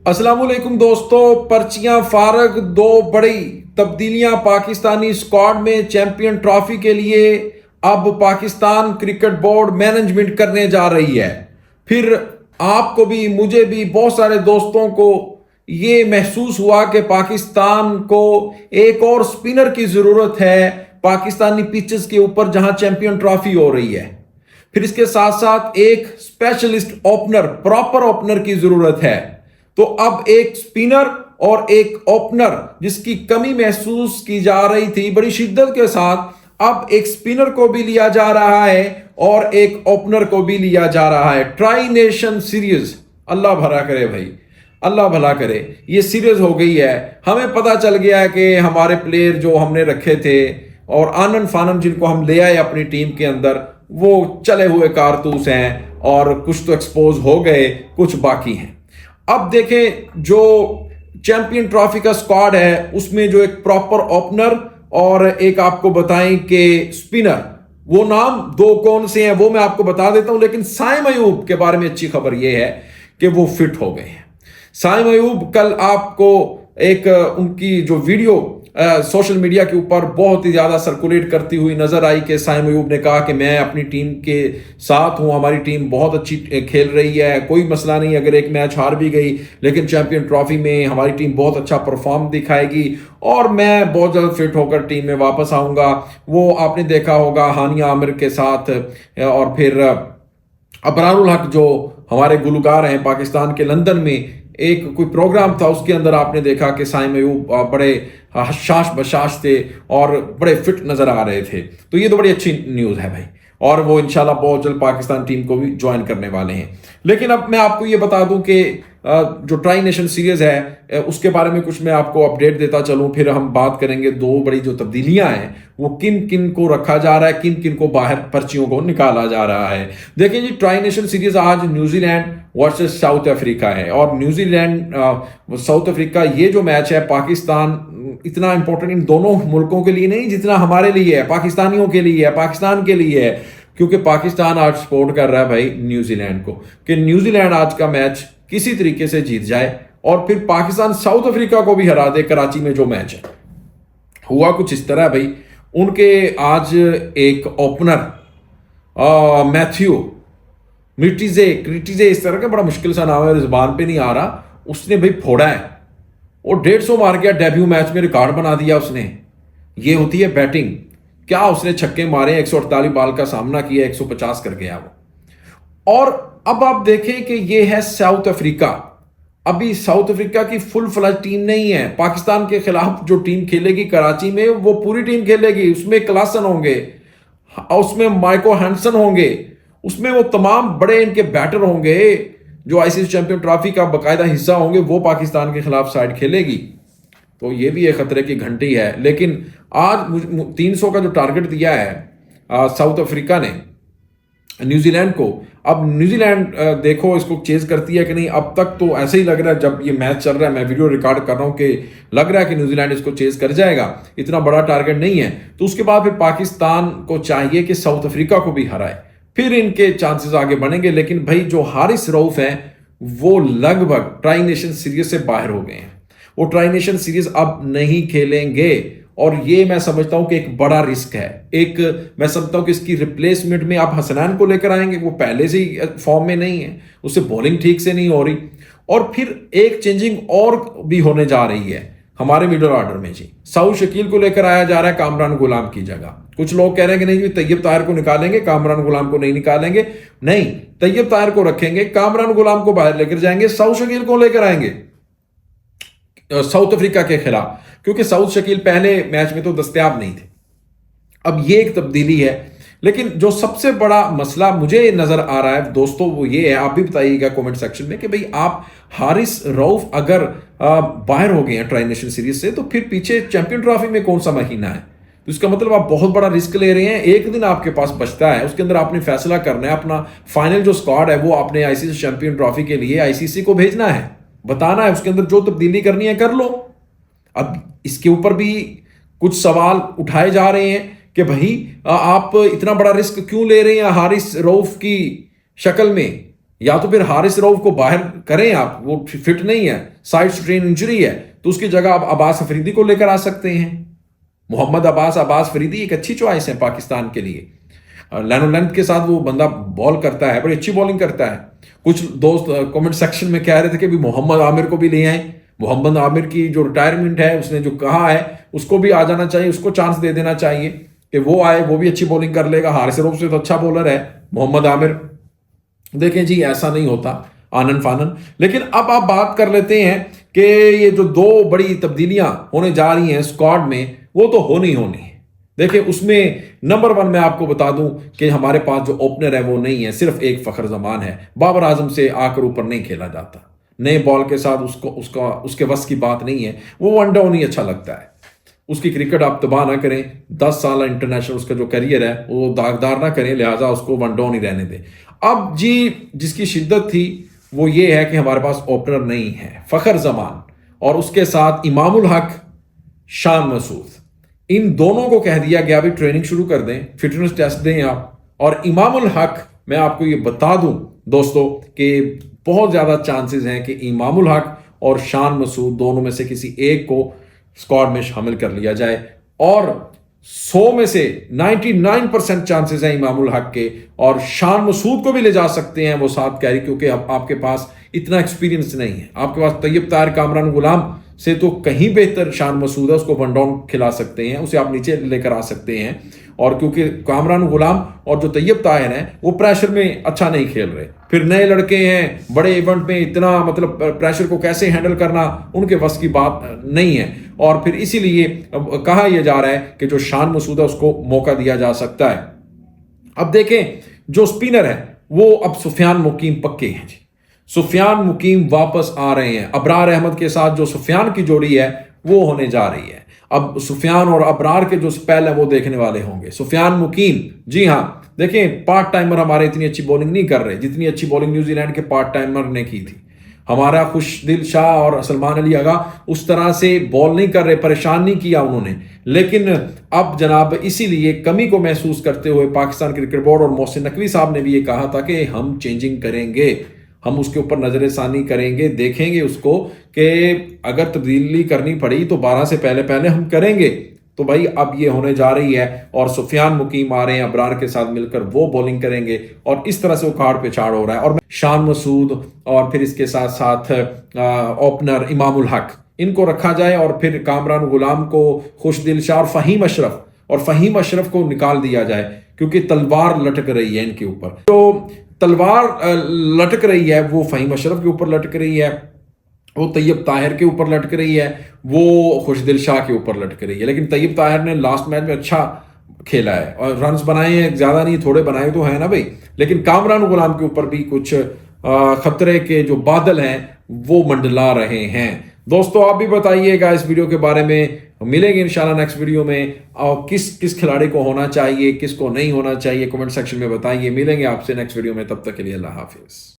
अस्सलामुअलैकुम दोस्तों, पर्चियां फारग। दो बड़ी तब्दीलियां पाकिस्तानी स्क्वाड में चैंपियन ट्रॉफी के लिए अब पाकिस्तान क्रिकेट बोर्ड मैनेजमेंट करने जा रही है। फिर आपको भी, मुझे भी, बहुत सारे दोस्तों को ये महसूस हुआ कि पाकिस्तान को एक और स्पिनर की जरूरत है पाकिस्तानी पिचेस के ऊपर जहां चैंपियन ट्रॉफी हो रही है। फिर इसके साथ साथ एक स्पेशलिस्ट ओपनर, प्रॉपर ओपनर की जरूरत है। तो अब एक स्पिनर और एक ओपनर जिसकी कमी महसूस की जा रही थी बड़ी शिद्दत के साथ, अब एक स्पिनर को भी लिया जा रहा है और एक ओपनर को भी लिया जा रहा है। ट्राई नेशन सीरीज, अल्लाह भला करे भाई, अल्लाह भला करे, ये सीरीज हो गई है। हमें पता चल गया है कि हमारे प्लेयर जो हमने रखे थे और आनंद फानन जिनको हम ले आए अपनी टीम के अंदर, वो चले हुए कारतूस हैं और कुछ तो एक्सपोज हो गए, कुछ बाकी हैं। अब देखें, जो चैंपियन ट्रॉफी का स्क्वाड है उसमें जो एक प्रॉपर ओपनर और एक आपको बताएं कि स्पिनर, वो नाम दो कौन से हैं वो मैं आपको बता देता हूं। लेकिन साइम अयूब के बारे में अच्छी खबर यह है कि वो फिट हो गए हैं। साइम अयूब, कल आपको एक उनकी जो वीडियो सोशल मीडिया के ऊपर बहुत ही ज्यादा सर्कुलेट करती हुई नजर आई कि साइम अयूब ने कहा कि मैं अपनी टीम के साथ हूं, हमारी टीम बहुत अच्छी खेल रही है, कोई मसला नहीं अगर एक मैच हार भी गई, लेकिन चैंपियन ट्रॉफी में हमारी टीम बहुत अच्छा परफॉर्म दिखाएगी और मैं बहुत जल्द फिट होकर टीम में वापस आऊंगा। वो आपने देखा होगा हानिया आमिर के साथ, और फिर अबरारुल हक जो हमारे गुलकार हैं पाकिस्तान के, लंदन में एक कोई प्रोग्राम था, उसके अंदर आपने देखा कि साइम अयूब बड़े हशाश बशाश थे और बड़े फिट नजर आ रहे थे। तो ये तो बड़ी अच्छी न्यूज़ है भाई, और वो इंशाल्लाह बहुत जल्द पाकिस्तान टीम को भी ज्वाइन करने वाले हैं। लेकिन अब मैं आपको ये बता दूं कि जो ट्राई नेशन सीरीज है उसके बारे में कुछ मैं आपको अपडेट देता चलूं, फिर हम बात करेंगे दो बड़ी जो तब्दीलियां हैं वो किन किन को रखा जा रहा है, किन किन को बाहर पर्चियों को निकाला जा रहा है। देखिए जी, ट्राई नेशन सीरीज आज न्यूजीलैंड वर्सेस साउथ अफ्रीका है, और न्यूजीलैंड साउथ अफ्रीका ये जो मैच है, पाकिस्तान इतना इंपॉर्टेंट इन दोनों मुल्कों के लिए नहीं जितना हमारे लिए है, पाकिस्तानियों के लिए है, पाकिस्तान के लिए है, क्योंकि पाकिस्तान आज सपोर्ट कर रहा है भाई न्यूजीलैंड को कि न्यूजीलैंड आज का मैच किसी तरीके से जीत जाए और फिर पाकिस्तान साउथ अफ्रीका को भी हरा दे। कराची में जो मैच है हुआ कुछ इस तरह भाई, उनके आज एक ओपनर मैथ्यू क्रिटिजे, इस तरह का बड़ा मुश्किल सा नाम है, जुबान पे नहीं आ रहा, उसने भाई फोड़ा है और 150 मार गया। डेब्यू मैच में रिकॉर्ड बना दिया उसने। ये होती है बैटिंग। क्या उसने छक्के मारे, 148 बॉल का सामना किया, 150 कर गया वो। और अब आप देखें कि ये है साउथ अफ्रीका। अभी साउथ अफ्रीका की फुल फ्लैज टीम नहीं है। पाकिस्तान के खिलाफ जो टीम खेलेगी कराची में, वो पूरी टीम खेलेगी। उसमें क्लासन होंगे, उसमें माइको हैंडसन होंगे, उसमें वो तमाम बड़े इनके बैटर होंगे जो आईसीसी चैंपियन ट्रॉफी का बाकायदा हिस्सा होंगे, वो पाकिस्तान के खिलाफ साइड खेलेगी। तो ये भी एक खतरे की घंटी है। लेकिन आज 300 का जो टारगेट दिया है साउथ अफ्रीका ने न्यूजीलैंड को, अब न्यूजीलैंड देखो इसको चेज करती है कि नहीं। अब तक तो ऐसे ही लग रहा है, जब ये मैच चल रहा है, मैं वीडियो रिकॉर्ड कर रहा हूं, कि लग रहा है कि न्यूजीलैंड इसको चेज कर जाएगा, इतना बड़ा टारगेट नहीं है। तो उसके बाद फिर पाकिस्तान को चाहिए कि साउथ अफ्रीका को भी हराए, फिर इनके चांसेस आगे बढ़ेंगे। लेकिन भाई जो हारिस रऊफ है वो लगभग ट्राई नेशन सीरीज से बाहर हो गए हैं। वो ट्राई नेशन सीरीज अब नहीं खेलेंगे और ये मैं समझता हूं कि एक बड़ा रिस्क है। एक मैं समझता हूं कि इसकी रिप्लेसमेंट में आप हसनैन को लेकर आएंगे, वो पहले से ही फॉर्म में नहीं है, उससे बॉलिंग ठीक से नहीं हो रही। और फिर एक चेंजिंग और भी होने जा रही है हमारे मिडल ऑर्डर में जी। सऊद शकील को लेकर आया जा रहा है कामरान गुलाम की जगह। कुछ लोग कह रहे हैं कि नहीं जी तैयब ताहिर को निकालेंगे, कामरान गुलाम को नहीं निकालेंगे। नहीं, तैयब ताहिर को रखेंगे, कामरान गुलाम को बाहर लेकर जाएंगे, सऊद शकील को लेकर आएंगे साउथ अफ्रीका के खिलाफ, क्योंकि साउथ शकील पहले मैच में तो दस्तयाब नहीं थे। अब ये एक तब्दीली है। लेकिन जो सबसे बड़ा मसला मुझे नजर आ रहा है दोस्तों, वो ये है, आप भी बताइएगा कमेंट सेक्शन में, कि भाई आप हारिस रऊफ अगर बाहर हो गए हैं ट्राई नेशन सीरीज से, तो फिर पीछे चैंपियन ट्रॉफी में कौन सा महीना है? तो इसका मतलब आप बहुत बड़ा रिस्क ले रहे हैं। एक दिन आपके पास बचता है, उसके अंदर आपने फैसला करना है। अपना फाइनल जो स्क्वाड है वो आपने आईसीसी चैंपियन ट्रॉफी के लिए आईसीसी को भेजना है, बताना है, उसके अंदर जो तब्दीली करनी है कर लो। अब इसके ऊपर भी कुछ सवाल उठाए जा रहे हैं कि भाई आप इतना बड़ा रिस्क क्यों ले रहे हैं हारिस रऊफ की शक्ल में? या तो फिर हारिस रऊफ को बाहर करें आप, वो फिट नहीं है, साइड स्ट्रेन इंजरी है, तो उसकी जगह आप अब्बास अफरीदी को लेकर आ सकते हैं। मोहम्मद अब्बास अफरीदी एक अच्छी चॉइस है पाकिस्तान के लिए। लेनो लेंथ के साथ वो बंदा बॉल करता है, बड़ी अच्छी बॉलिंग करता है। कुछ दोस्त कमेंट सेक्शन में कह रहे थे कि भी मोहम्मद आमिर को भी ले आए। मोहम्मद आमिर की जो रिटायरमेंट है, उसने जो कहा है उसको भी आ जाना चाहिए, उसको चांस दे देना चाहिए कि वो आए, वो भी अच्छी बॉलिंग कर लेगा। हारिस रऊफ से तो अच्छा बॉलर है मोहम्मद आमिर। देखें जी, ऐसा नहीं होता आनन फानन। लेकिन अब आप बात कर लेते हैं कि ये जो दो बड़ी तब्दीलियां होने जा रही हैं स्क्वाड में, वो तो होनी है। देखिए, उसमें नंबर 1 मैं आपको बता दूं कि हमारे पास जो ओपनर है वो नहीं है, सिर्फ एक फखर जमान है। बाबर आजम से आकर ऊपर नहीं खेला जाता, नए बॉल के साथ उसके बस की बात नहीं है। वो वन डाउन ही अच्छा लगता है। उसकी क्रिकेट आप तबाह ना करें, 10 साल इंटरनेशनल उसका जो करियर है वो दागदार ना करें, लिहाजा उसको वन डाउन ही रहने दें। अब जी, जिसकी शिद्दत थी वो ये है कि हमारे पास ओपनर नहीं है। फखर जमान और उसके साथ इमामुल हक, शान मसूद, इन दोनों को कह दिया गया भी ट्रेनिंग शुरू कर दें, फिटनेस टेस्ट दें आप। और इमामुल हक, मैं आपको ये बता दूं दोस्तों कि बहुत ज्यादा चांसेस हैं कि इमामुल हक और शान मसूद दोनों में से किसी एक को स्क्वाड में शामिल कर लिया जाए। और 100 में से 99% चांसेस हैं इमामुल हक के, और शान मसूद को भी ले जा सकते हैं वो 7 कैरी, क्योंकि अब आपके पास इतना एक्सपीरियंस नहीं है। आपके पास तैयब ताहिर, कामरान गुलाम से तो कहीं बेहतर शान मसूद है, उसको वन डाउन खिला सकते हैं, उसे आप नीचे लेकर आ सकते हैं। और क्योंकि कामरान गुलाम और जो तैयब ताहिर हैं वो प्रेशर में अच्छा नहीं खेल रहे, फिर नए लड़के हैं, बड़े इवेंट में इतना मतलब प्रेशर को कैसे हैंडल करना उनके बस की बात नहीं है। और फिर इसीलिए कहा यह जा रहा है कि जो शान मसूद है उसको मौका दिया जा सकता है। अब देखें, जो स्पिनर है वो अब सुफियान मुकीम पक्के हैं जी। सुफियान मुकीम वापस आ रहे हैं। अबरार अहमद के साथ जो सुफियान की जोड़ी है वो होने जा रही है। अब सुफियान और अबरार के जो स्पेल है वो देखने वाले होंगे। सुफियान मुकीम, जी हाँ, देखें, पार्ट टाइमर हमारे इतनी अच्छी बॉलिंग नहीं कर रहे जितनी अच्छी बॉलिंग न्यूजीलैंड के पार्ट टाइमर ने की थी। हमारा खुशदिल शाह और सलमान अली आगा उस तरह से बॉल नहीं कर रहे, परेशान नहीं किया उन्होंने। लेकिन अब जनाब, इसीलिए कमी को महसूस करते हुए पाकिस्तान क्रिकेट बोर्ड और मोहसिन नकवी साहब ने भी ये कहा था कि हम चेंजिंग करेंगे, हम उसके ऊपर नजरसानी करेंगे, देखेंगे उसको कि अगर तब्दीली करनी पड़ी तो 12 से पहले पहले हम करेंगे। तो भाई अब ये होने जा रही है और सुफियान मुकीम आ रहे हैं, अबरार के साथ मिलकर वो बॉलिंग करेंगे और इस तरह से वो कार्ड पे चाड़ हो रहा है। और शान मसूद और फिर इसके साथ साथ ओपनर इमामुल हक, इनको रखा जाए और फिर कामरान गुलाम को, खुशदिल शाह और फहीम अशरफ को निकाल दिया जाए, क्योंकि तलवार लटक रही है इनके ऊपर। तो तलवार लटक रही है वो फहीम अशरफ के ऊपर लटक रही है, वो तैयब ताहिर के ऊपर लटक रही है, वो खुशदिल शाह के ऊपर लटक रही है। लेकिन तैयब ताहिर ने लास्ट मैच में अच्छा खेला है और रन्स बनाए हैं, ज्यादा नहीं, थोड़े बनाए तो है ना भाई। लेकिन कामरान गुलाम के ऊपर भी कुछ खतरे के जो बादल हैं वो मंडला रहे हैं। दोस्तों, आप भी बताइएगा इस वीडियो के बारे में। मिलेंगे इंशाल्लाह नेक्स्ट वीडियो में। और किस खिलाड़ी को होना चाहिए, किसको नहीं होना चाहिए, कमेंट सेक्शन में बताइए। मिलेंगे आपसे नेक्स्ट वीडियो में, तब तक के लिए अल्लाह हाफिज।